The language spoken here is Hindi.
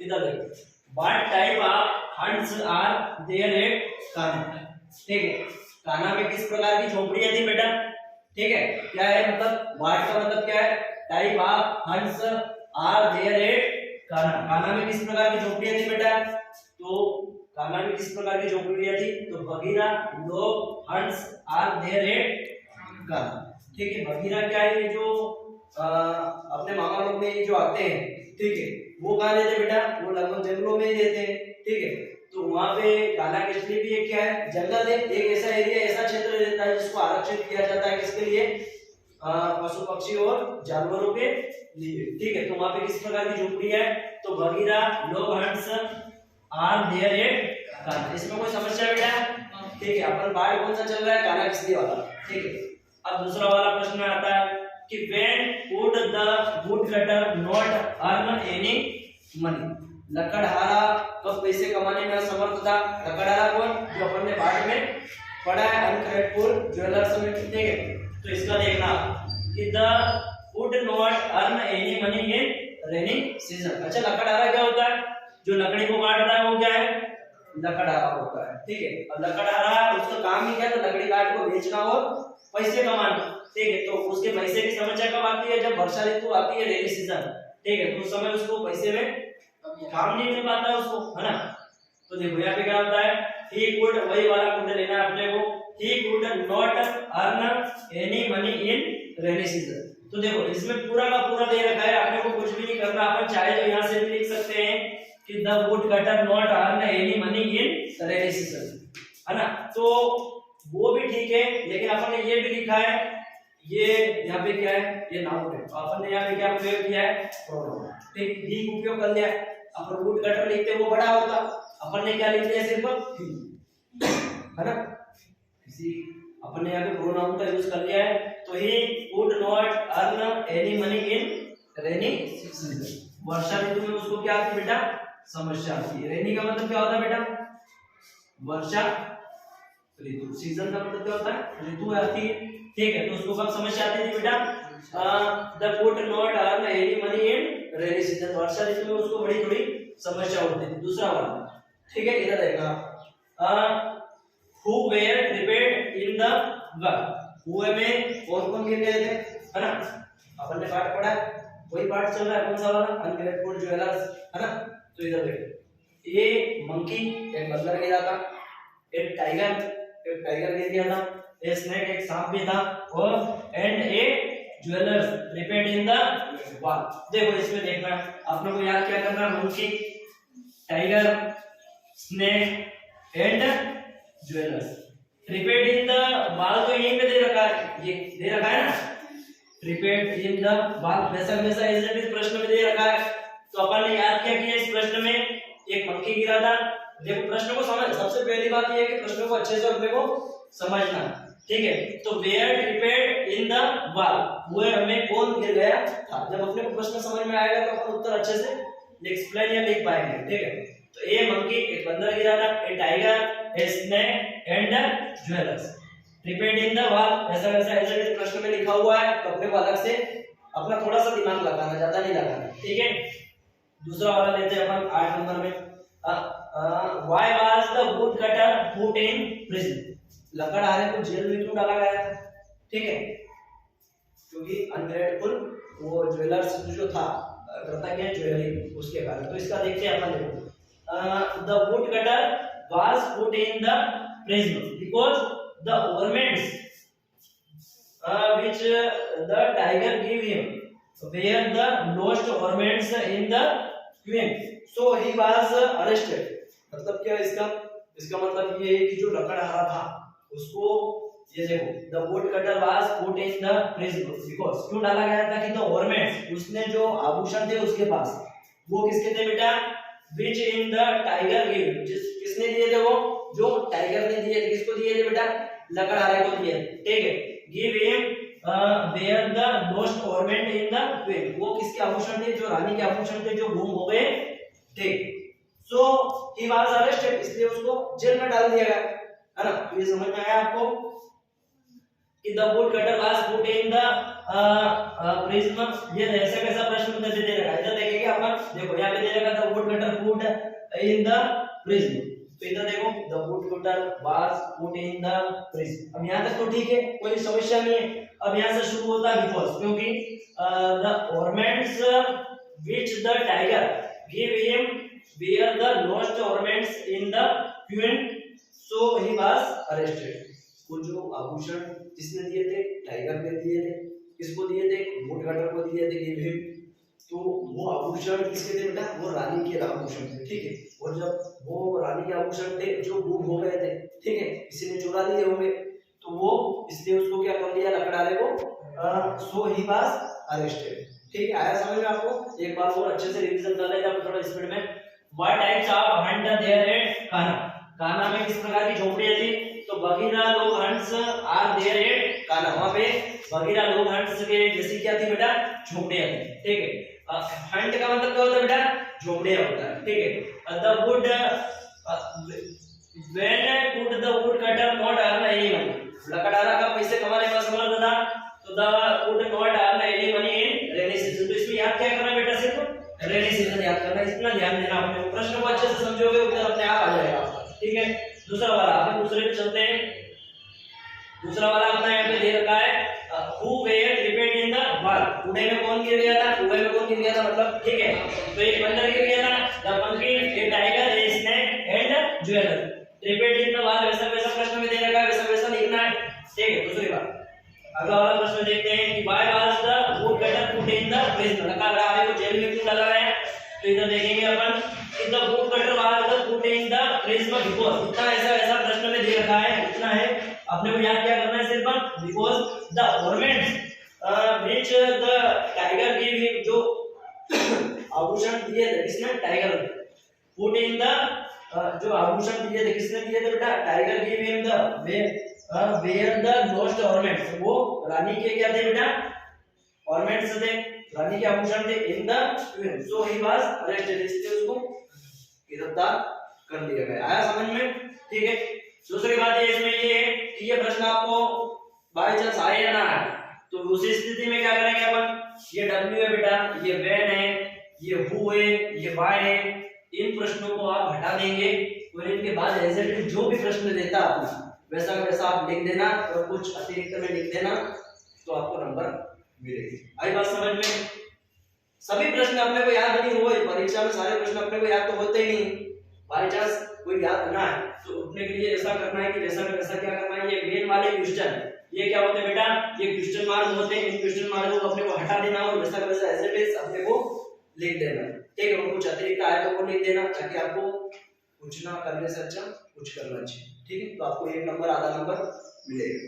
इधर देखो, what type of huts are there at Kanha, ठीक है। कान्हा में किस प्रकार की झोपड़ियां थी बेटा, ठीक है। क्या है मतलब व्हाट का मतलब क्या है, type of huts are there at Kanha, Kanha में किस प्रकार की झोपड़ियां थी बेटा, तो कान्हा में किस प्रकार की झोपड़ियां थी, तो बगीरा, लोग, huts are there at Kanha, ठीक है। बगीरा क्या है, ये जो अपने मामा लोग में ये जो आते हैं, ठीक है, वो कहाँ रहते बेटा, वो लगभग जंगलों में ही रहते हैं, ठीक है। तो वहां पे कान्हा के लिए भी एक क्या है, जंगल है, एक ऐसा एरिया, ऐसा क्षेत्र रहता है जिसको आरक्षित किया जाता है किसके लिए, पशु पक्षी और जानवरों के लिए, ठीक है। तो वहां पे किस प्रकार की झोपड़ी है, तो बगीरा, लोग, huts are there at Kanha. इसमें कोई समस्या बेटा, ठीक है। अपन पार्ट कौन सा चल रहा है, कान्हा किसली वाला, ठीक है। अब दूसरा वाला प्रश्न आता है कि when would the woodcutter not earn any money, लकड़हारा कब पैसे कमाने में असमर्थ था, लकड़हारा कौन, जो अपन ने पाठ में पढ़ा है अनग्रेटफुल ज्वेलर्स में, ठीक है। तो इसका देखना कि the would not earn any money in rainy season। अच्छा, लकड़हारा क्या होता है, जो लकड़ी को काटता है वो क्या है, लकड़हारा होता है, ठीक है। अब लकड़हारा उसका काम ही क्या है, तो लकड़ी काट को बेचना और पैसे कमाना, ठीक है। तो उसके पैसे की समस्या कब आती है, जब वर्षा ऋतु आती है, रेनी सीजन, ठीक है। तो उस समय उसको पैसे में काम नहीं मिल पाता उसको, है ना। तो देखो यहाँ पे क्या होता है, he could, वही वाला कुड लेना है अपने को, he could not earn any money in rainy season। तो देखो इसमें पूरा का पूरा दे रखा है, अपने को कुछ भी नहीं करना, अपन चाहे तो यहाँ से भी लिख सकते हैं कि the woodcutter not earn any money in rainy season, है ना। तो वो भी ठीक है, लेकिन अपन ने ये भी लिखा है, ये यहाँ पे क्या है, ये नाउन है, तो अपन ने यहाँ पे क्या प्रयोग किया है, प्रोनाउन, ठीक, ही उपयोग कर लिया। अपन वुड कटर लिखते वो बड़ा होता, अपन ने क्या लिख दिया, सिर्फ है ना, इसी अपन ने यहाँ पे प्रोनाउन का यूज कर लिया है। तो he would not earn any money in rainy season, वर्षा ऋतु में उसको क्या आती बेटा, समस्या आती है। रेनी का मतलब क्या होता है बेटा, वर्षा ऋतु, सीजन का मतलब क्या होता है, ऋतु आती है, ठीक है। तो उसको कब समस्या आती थी बेटा, the could not earn any money in rainy season, वर्षा ऋतु में उसको बड़ी थोड़ी समस्या होती थी। दूसरा वाला, ठीक है, इधर देखना, who were tripped in the well, कुएं में कौन-कौन गिर गए थे, है ना। अपन ने पाठ पढ़ा, वही पाठ चल रहा है, कौन सा वाला, अनग्रेटफुल ज्वेलर्स, है ना। तो इधर देखो, ये मंकी, एक बंदर गिरा था, एक टाइगर गिर गया था, एक स्नेक, एक सांप भी था, और and a jewellers tripped in the wall. देखो इसमें देखना, आपने को याद क्या करना, monkey, tiger, snake and jewellers, tripped in the wall, तो यहीं पे दे रखा है, ये दे रखा है ना, ट्रिपेड इन द वॉल, वैसा वैसा इस प्रश्न में दे रखा है। तो अपन ने याद क्या किया, इस प्रश्न में एक मंकी गिरा था। देखो प्रश्न को समझ, सबसे पहली बात ये है कि प्रश्न को अच्छे से अपने को समझना, ठीक है। तो where tripped in the wall, कुएं में कौन गिर गया था। जब अपने को प्रश्न समझ में आएगा तो अपन उत्तर अच्छे से एक्सप्लेन या लिख पाएंगे, ठीक है। तो ए मंकी, एक बंदर गिरा था, a tiger, a snake and jewellers tripped in the wall, ऐसा वैसा ऐसा प्रश्न में लिखा हुआ है। तो अपने को अलग से अपना थोड़ा सा दिमाग लगाना, ज्यादा नहीं लगाना, ठीक है। दूसरा वाला लेते हैं अपन 8 नंबर में, why was the woodcutter put in prison, लकड़हारे को जेल में क्यों डाला गया था, ठीक है। क्योंकि अनग्रेटफुल वो ज्वेलर्स जो था, करता क्या ज्वेलरी, उसके कारण। तो इसका देखते हैं अपन, देखो the woodcutter was put in the prison because the ornaments which the tiger gave him were the lost ornaments in the queen, so he was arrested। मतलब क्या इसका, इसका मतलब ये है कि जो लकड़हारा था उसको, ये देखो, the woodcutter was put in the prison because, क्यों डाला गया था कि the ornaments, उसने जो आभूषण थे उसके पास, वो किसके थे बेटा, which in the tiger gave, किसने दिए थे, वो जो टाइगर ने दिए थे, किसको दिए थे बेटा, लकड़हारे को दिए, ठीक है। give him where the lost ornament in the queen, वो किसके आभूषण थे, जो रानी के आभूषण थे, जो गुम हो गए थे। so he was arrested, इसलिए उसको जेल में डाल दिया गया, है ना। तो ये समझ में आया आपको। कि the wood cutter was put in the prism. ये ऐसा कैसा प्रश्न उत्तर दे रखा है, इधर देखेंगे अपन, देखो यहाँ पे दे रखा था would cutter put in the prism, तो इधर देखो the wood cutter was put in the prism. अब यहाँ तक तो ठीक है, कोई समस्या नहीं है। अब यहाँ से शुरू होता है बिकॉज, क्योंकि the ornaments which the tiger gave him were the lost ornaments in the queen, so he was arrested। वो जो आभूषण जिसने दिए थे, टाइगर ने दिए थे, किसको दिए थे, वुड कटर को दिए थे, गिव हिम। तो वो आभूषण किसके थे बेटा, वो रानी के आभूषण थे, ठीक है। और जब वो रानी के आभूषण थे जो गुम हो गए थे, ठीक है, किसी ने चुरा लिए होंगे, तो वो इसलिए उसको क्या कर दिया, लकड़हारे को, सो ही वाज अरेस्टेड। ठीक है, आया समझ में आपको? एक बार और अच्छे से रिवीजन कर लेते हैं थोड़ा स्पीड में। What types of hut there at Kanha? Kanha में किस प्रकार की झोपड़ियां थी? तो बगीरा लोग huts are there at Kanha, वहां पे बगीरा लोग हंट्स के जैसी क्या थी बेटा, झोपड़ियां थी, ठीक है। हंट का मतलब क्या होता है बेटा, झोपड़ियां होता है, ठीक है। The wood when could the would cutter not earn any money? लकड़हारा का पैसे कमाने का समझ था, तो the wood not earn any money in rainy season. तो इसमें याद क्या करना है बेटा, सिर्फ रेनी सीजन याद करना है, इतना ध्यान देना आपने। प्रश्न को अच्छे से समझोगे उत्तर अपने आप आ जाएगा आपका, ठीक है। दूसरा वाला, अपन दूसरे पे चलते हैं। दूसरा वाला अपना यहाँ पे दे रखा है who were tripped in the wall? कूड़े में कौन गिर गया था, कुएं में कौन गिर गया था, मतलब, ठीक है। तो एक बंदर गिर गया था, the monkey, a tiger, a snake and jeweller. Tripped in the wall वैसा वैसा प्रश्न में दे रखा है, वैसा वैसा लिखना है, ठीक है। दूसरी बात, अगला वाला प्रश्न देखते हैं कि why was the would cutter put in the prison? लकड़हारे को जेल में क्यों डाला है? तो इधर देखेंगे अपन कि the wood cutter was the put in the prison because, इतना ऐसा प्रश्न में दे रखा है, इतना है, अपने को याद क्या करना है सिर्फ, because the ornaments which the tiger gave him, जो आभूषण दिए थे किसने, टाइगर ने, पुट इन द, जो आभूषण दिए थे किसने दिए थे बेटा, tiger give him the were the lost ornaments, वो रानी के क्या थे बेटा, ऑर्नामेंट्स थे, रानी के आभूषण थे, in the so he was arrested, इसलिए उसको गिरफ्तार कर लिया गया। आया समझ में, ठीक है। दूसरी बात ये इसमें ये है कि ये प्रश्न आपको बाय चांस आए या ना आए, तो उसी स्थिति में क्या करेंगे अपन, ये डब्ल्यू है बेटा, ये व्हेन है, ये हु है, ये व्हाई है, इन प्रश्नों को आप हटा देंगे और इनके बाद एज इट इज जो भी प्रश्न देता अपना वैसा वैसा आप लिख देना और कुछ अतिरिक्त में लिख देना, तो आपको नंबर मिलेगी। आई बात समझ में? सभी प्रश्न अपने को याद नहीं हुए, परीक्षा में सारे प्रश्न अपने को याद तो होते ही नहीं, बाय चांस कोई याद ना है तो उठने के लिए ऐसा करना है कि जैसा में वैसा क्या करना है, ये मेन वाले क्वेश्चन, ये क्या होते हैं बेटा, ये क्वेश्चन मार्क होते हैं, इन क्वेश्चन मार्क को अपने को हटा देना और वैसा वैसा एज इट इज अपने को लिख देना, ठीक है। कुछ अतिरिक्त आए तो वो लिख देना ताकि आपको कुछ ना करने से अच्छा कुछ करना चाहिए, ठीक है। तो आपको 1 नंबर आधा नंबर मिलेगा।